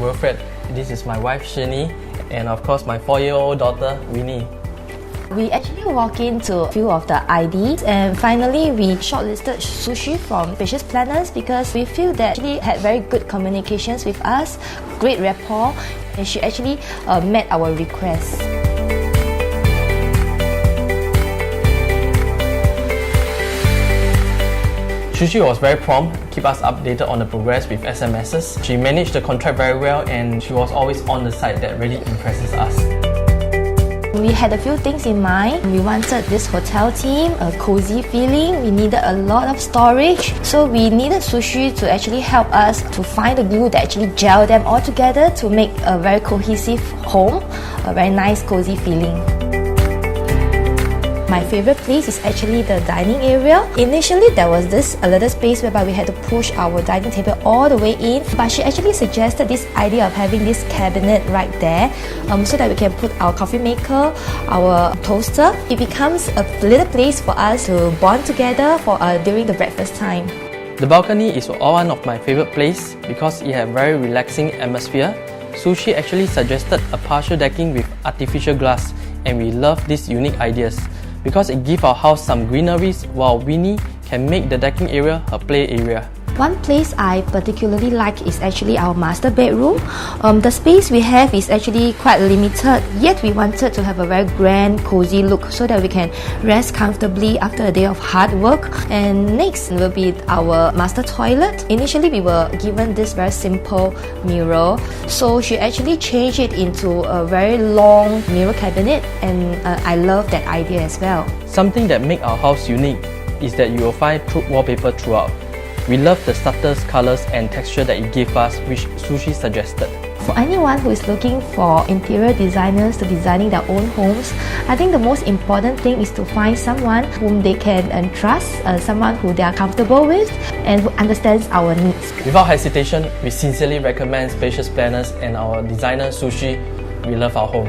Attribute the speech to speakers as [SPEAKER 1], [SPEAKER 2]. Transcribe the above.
[SPEAKER 1] Wilfred. This is my wife Shini, and of course my 4-year-old daughter Winnie.
[SPEAKER 2] We actually walked into a few of the IDs, and finally we shortlisted Sushi from Spacious planners because we feel that she had very good communications with us, great rapport, and she actually met our requests.
[SPEAKER 1] Sushi was very prompt, keep us updated on the progress with SMSs. She managed the contract very well, and she was always on the site that really impresses us.
[SPEAKER 2] We had a few things in mind. We wanted this hotel theme, a cozy feeling. We needed a lot of storage. So we needed Sushi to actually help us to find the glue that actually gel them all together to make a very cohesive home, a very nice cozy feeling. My favorite place is actually the dining area. Initially, there was this a little space whereby we had to push our dining table all the way in, but she actually suggested this idea of having this cabinet right there so that we can put our coffee maker, our toaster. It becomes a little place for us to bond together for during the breakfast time.
[SPEAKER 1] The balcony is one of my favorite places because it has very relaxing atmosphere. Sushi actually suggested a partial decking with artificial glass, and we love these unique ideas because it gives our house some greeneries, while Winnie can make the decking area her play area.
[SPEAKER 2] One place I particularly like is actually our master bedroom. The space we have is actually quite limited, yet we wanted to have a very grand, cozy look so that we can rest comfortably after a day of hard work. And next will be our master toilet. Initially, we were given this very simple mirror, so she actually changed it into a very long mirror cabinet, and I love that idea as well.
[SPEAKER 1] Something that makes our house unique is that you will find wallpaper throughout. We love the subtle colors and texture that it gave us, which Sushi suggested.
[SPEAKER 2] For anyone who is looking for interior designers to designing their own homes, I think the most important thing is to find someone whom they can trust, someone who they are comfortable with and who understands our needs.
[SPEAKER 1] Without hesitation, we sincerely recommend Spacious Planners and our designer Sushi. We love our home.